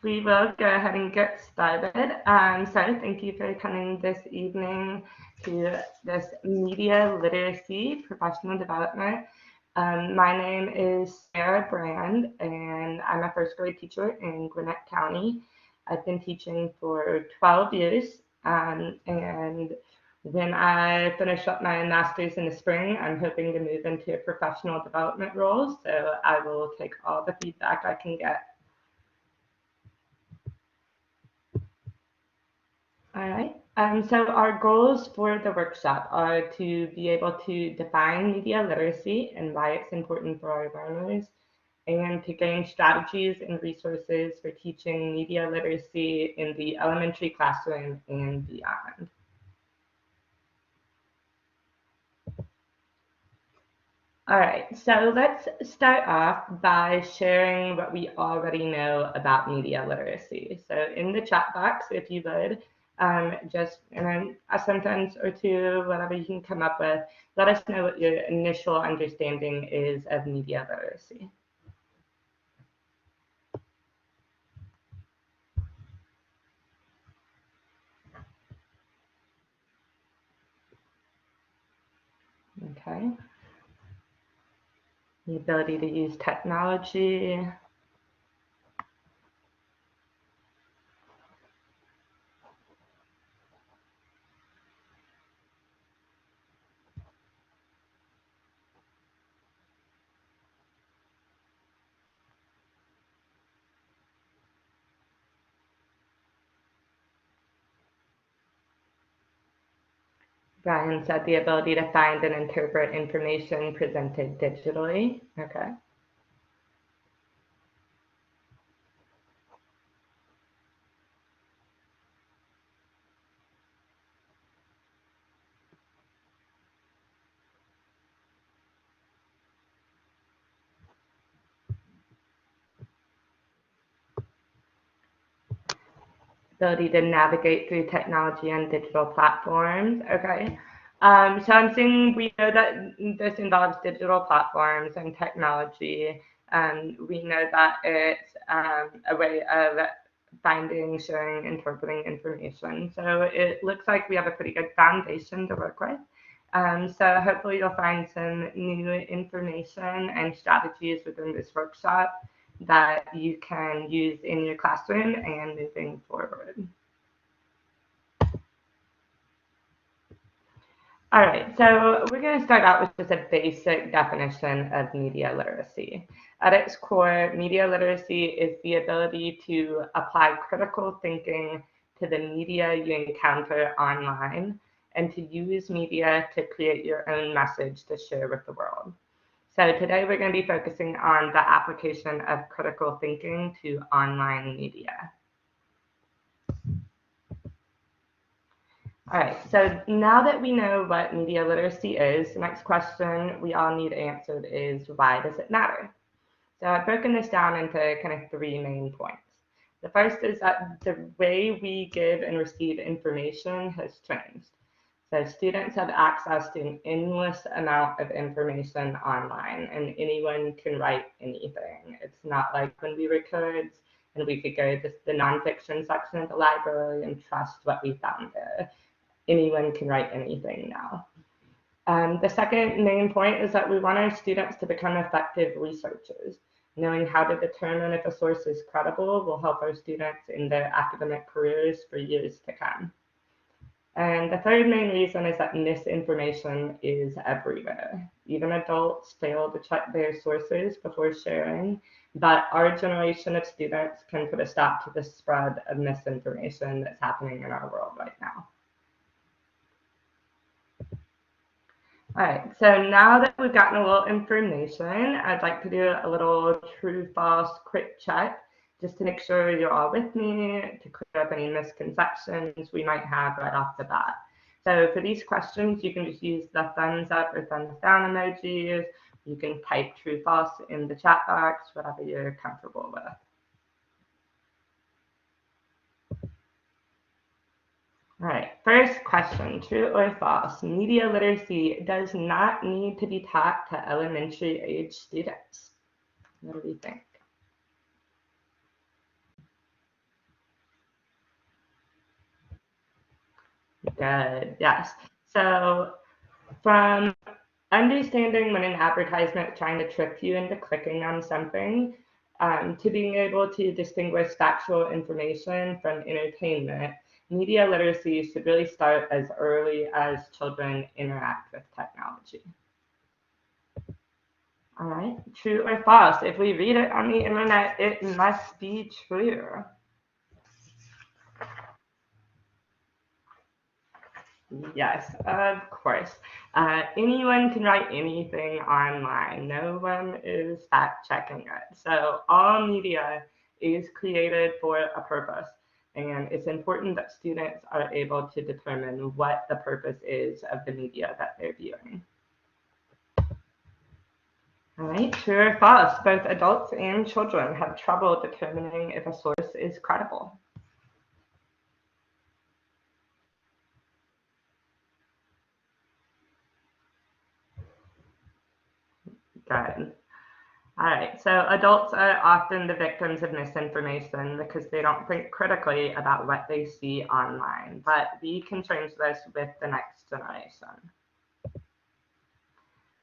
we will go ahead and get started. So thank you for coming this evening to this media literacy professional development. My name is Sarah Brand, and I'm a first grade teacher in Gwinnett County. I've been teaching for 12 years, and when I finish up my master's in the spring, I'm hoping to move into professional development roles, so I will take all the feedback I can get. All right. So our goals for the workshop are to be able to define media literacy and why it's important for our learners, and to gain strategies and resources for teaching media literacy in the elementary classroom and beyond. All right, so let's start off by sharing what we already know about media literacy. So in the chat box, if you would, just in a sentence or two, whatever you can come up with, let us know what your initial understanding is of media literacy. Okay. The ability to use technology. Brian said the ability to find and interpret information presented digitally. Okay. Ability to navigate through technology and digital platforms. Okay. So I'm seeing we know that this involves digital platforms and technology. We know that it's a way of finding, sharing, interpreting information. So it looks like we have a pretty good foundation to work with. So hopefully you'll find some new information and strategies within this workshop that you can use in your classroom and moving forward. All right, so we're going to start out with just a basic definition of media literacy. At its core, media literacy is the ability to apply critical thinking to the media you encounter online and to use media to create your own message to share with the world. So today we're going to be focusing on the application of critical thinking to online media. All right, so now that we know what media literacy is, the next question we all need answered is, why does it matter? So I've broken this down into kind of three main points. The first is that the way we give and receive information has changed. So students have access to an endless amount of information online, and anyone can write anything. It's not like when we were kids and we could go to the nonfiction section of the library and trust what we found there. Anyone can write anything now. The second main point is that we want our students to become effective researchers. Knowing how to determine if a source is credible will help our students in their academic careers for years to come. And the third main reason is that misinformation is everywhere. Even adults fail to check their sources before sharing, but our generation of students can put a stop to the spread of misinformation that's happening in our world right now. All right, so now that we've gotten a little information, I'd like to do a little true-false quick check just to make sure you're all with me, to clear up any misconceptions we might have right off the bat. So for these questions, you can just use the thumbs up or thumbs down emojis. You can type true, false in the chat box, whatever you're comfortable with. All right, first question, true or false? Media literacy does not need to be taught to elementary age students. What do we think? Good, yes. So from understanding when an advertisement is trying to trick you into clicking on something, to being able to distinguish factual information from entertainment, media literacy should really start as early as children interact with technology. All right, true or false? If we read it on the internet, it must be true. Yes, of course. Anyone can write anything online. No one is fact checking it. So all media is created for a purpose. And it's important that students are able to determine what the purpose is of the media that they're viewing. All right, true or false? Both adults and children have trouble determining if a source is credible. Good. All right, so adults are often the victims of misinformation because they don't think critically about what they see online, but we can change this with the next generation.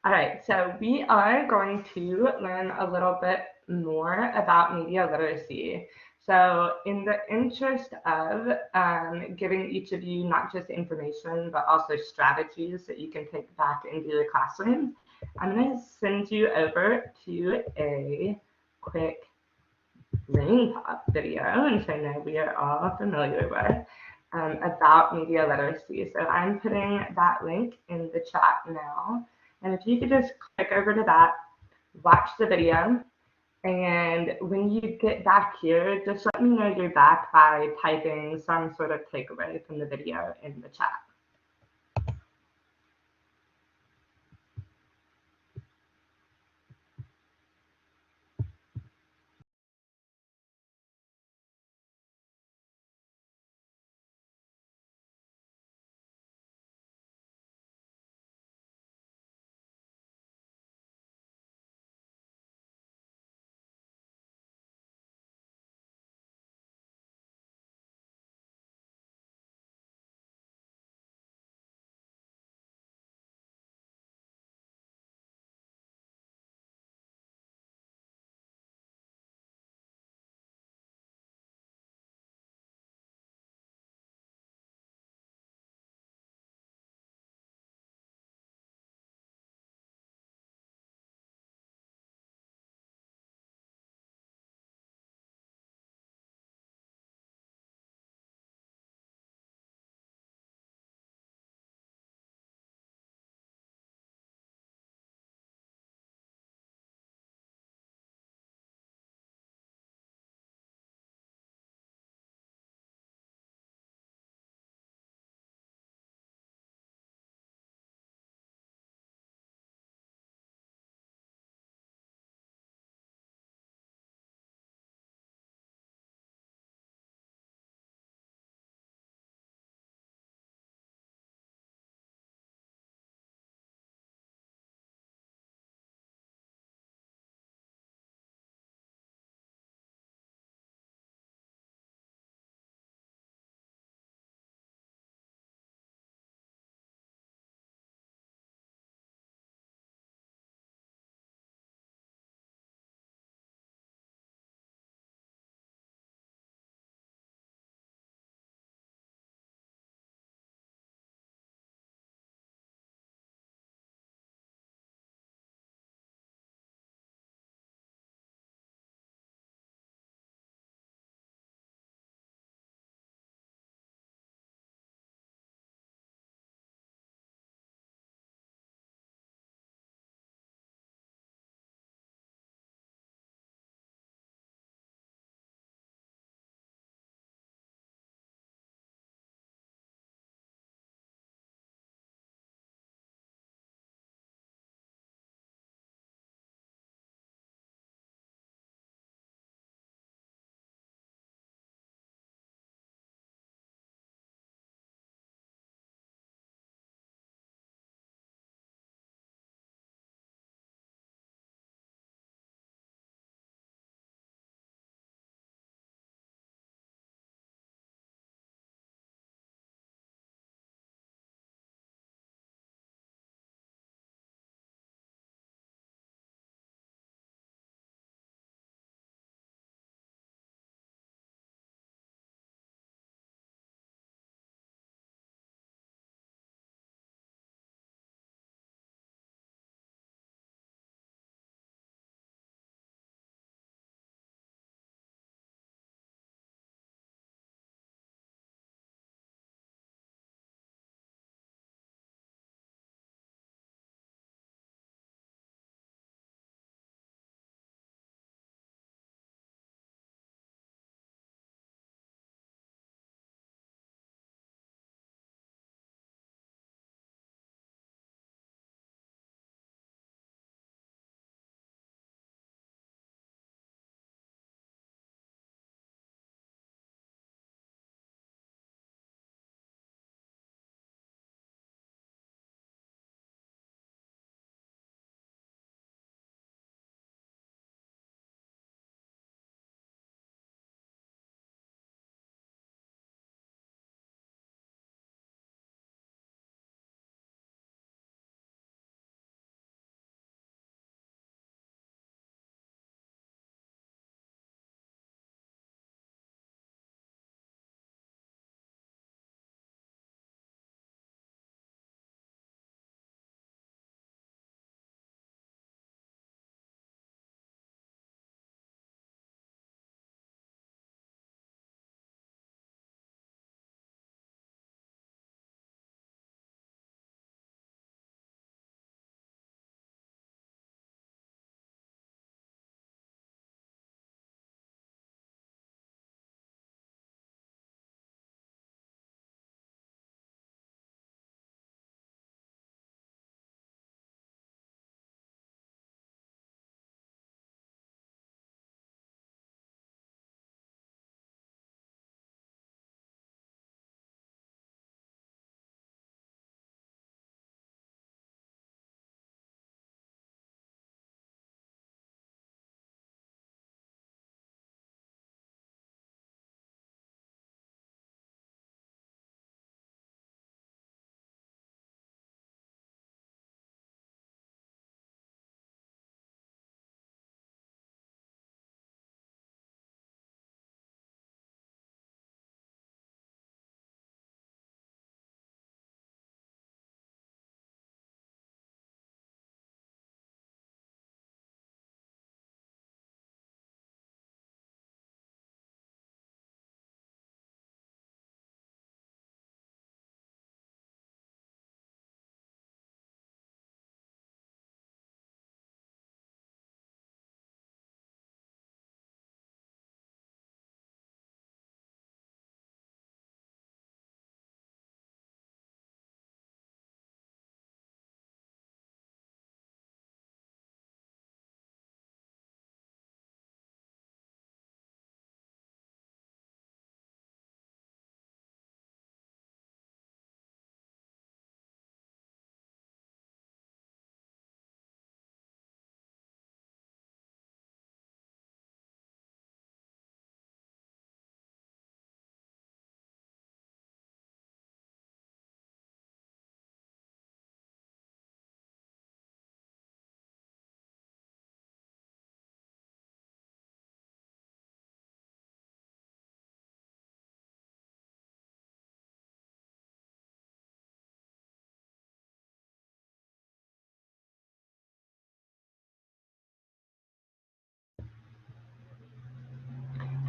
All right, so we are going to learn a little bit more about media literacy. So in the interest of giving each of you not just information, but also strategies that you can take back into your classroom, I'm going to send you over to a quick brain pop video, which I know we are all familiar with, about media literacy. So I'm putting that link in the chat now. And if you could just click over to that, watch the video, and when you get back here, just let me know you're back by typing some sort of takeaway from the video in the chat.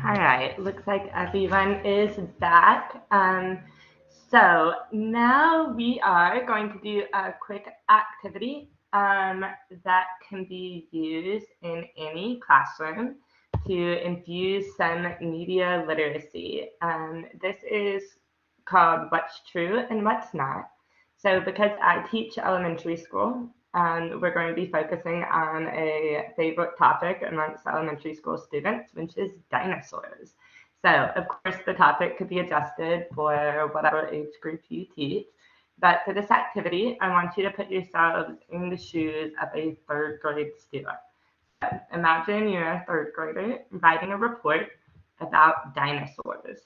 All right, looks like everyone is back. So now we are going to do a quick activity that can be used in any classroom to infuse some media literacy. This is called What's True and What's Not. So because I teach elementary school, we're going to be focusing on a favorite topic amongst elementary school students, which is dinosaurs. So, of course, the topic could be adjusted for whatever age group you teach. But for this activity, I want you to put yourselves in the shoes of a third grade student. So imagine you're a third grader writing a report about dinosaurs.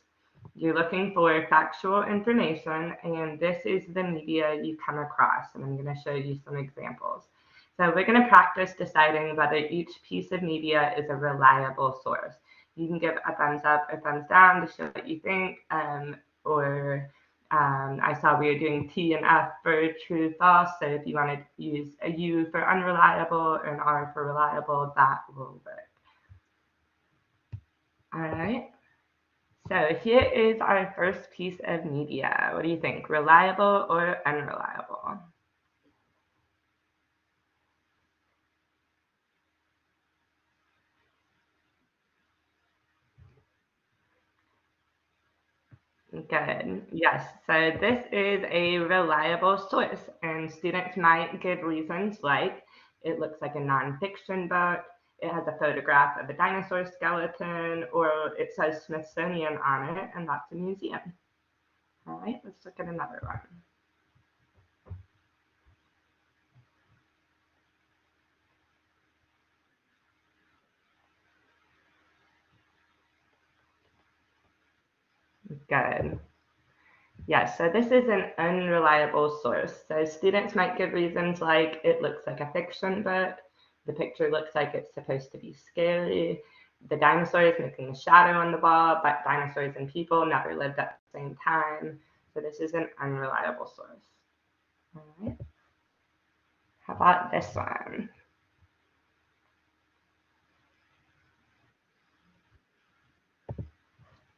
You're looking for factual information, and this is the media you come across. And I'm going to show you some examples. So we're going to practice deciding whether each piece of media is a reliable source. You can give a thumbs up or thumbs down to show what you think, I saw we were doing T and F for true, false. So if you want to use a U for unreliable or an R for reliable, that will work. All right. So here is our first piece of media. What do you think? Reliable or unreliable? Good. Yes. So this is a reliable source, and students might give reasons like it looks like a nonfiction book, it has a photograph of a dinosaur skeleton, or it says Smithsonian on it, and that's a museum. All right, let's look at another one. Good. Yes, so this is an unreliable source. So students might give reasons like it looks like a fiction book, the picture looks like it's supposed to be scary, the dinosaur is making a shadow on the wall, but dinosaurs and people never lived at the same time. So this is an unreliable source. All right. How about this one?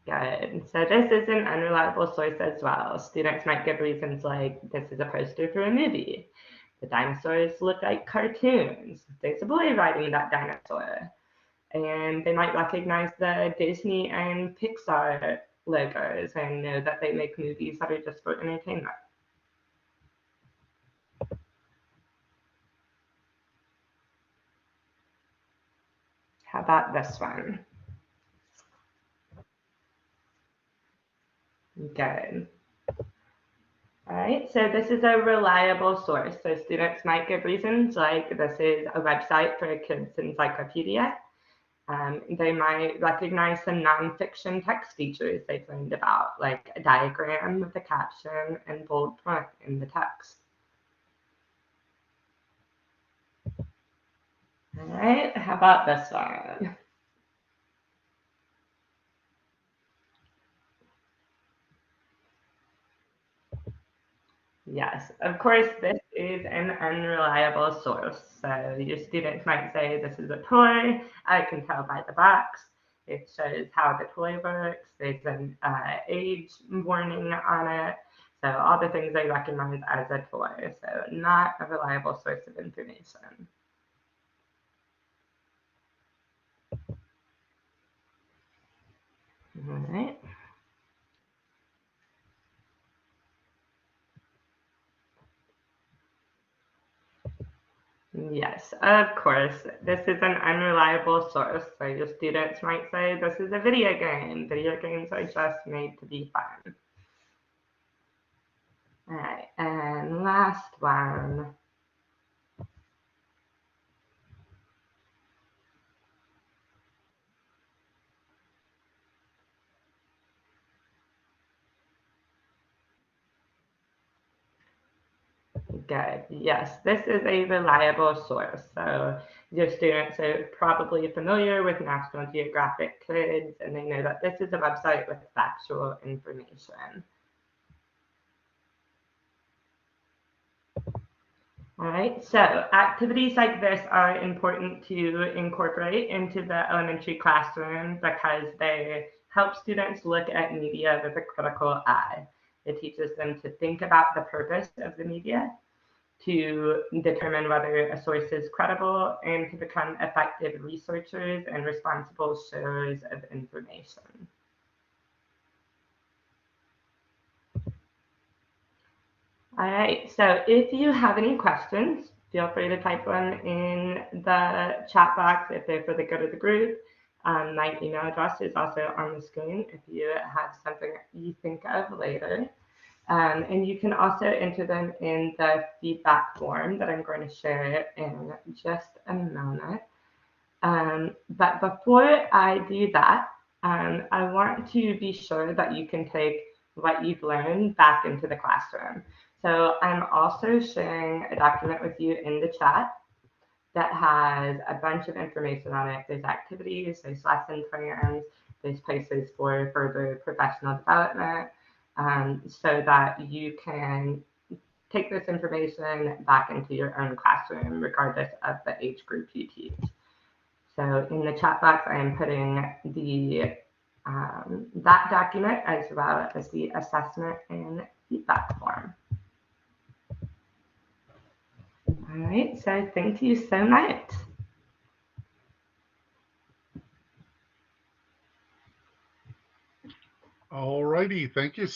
Good. So this is an unreliable source as well. Students might give reasons like this is a poster for a movie. The dinosaurs look like cartoons. There's a boy riding that dinosaur. And they might recognize the Disney and Pixar logos and know that they make movies that are just for entertainment. How about this one? Good. All right, so this is a reliable source. So students might give reasons like this is a website for a kid's encyclopedia. They might recognize some nonfiction text features they've learned about, like a diagram with a caption and bold print in the text. All right, how about this one? Yes, of course, this is an unreliable source. So your students might say, this is a toy. I can tell by the box. It shows how the toy works. There's an age warning on it. So all the things they recognize as a toy. So not a reliable source of information. All right. Yes, of course. This is an unreliable source. So your students might say this is a video game. Video games are just made to be fun. All right, and last one. Good. Yes, this is a reliable source. So your students are probably familiar with National Geographic Kids, and they know that this is a website with factual information. All right, so activities like this are important to incorporate into the elementary classroom because they help students look at media with a critical eye. It teaches them to think about the purpose of the media, to determine whether a source is credible, and to become effective researchers and responsible sharers of information. All right, so if you have any questions, feel free to type them in the chat box if they're for the good of the group. My email address is also on the screen if you have something you think of later. And you can also enter them in the feedback form that I'm going to share in just a moment. But before I do that, I want to be sure that you can take what you've learned back into the classroom. So I'm also sharing a document with you in the chat that has a bunch of information on it. There's activities, there's lesson plans, there's places for further professional development, so that you can take this information back into your own classroom, regardless of the age group you teach. So in the chat box, I am putting the that document as well as the assessment and feedback form. All right, so thank you so much. All righty, thank you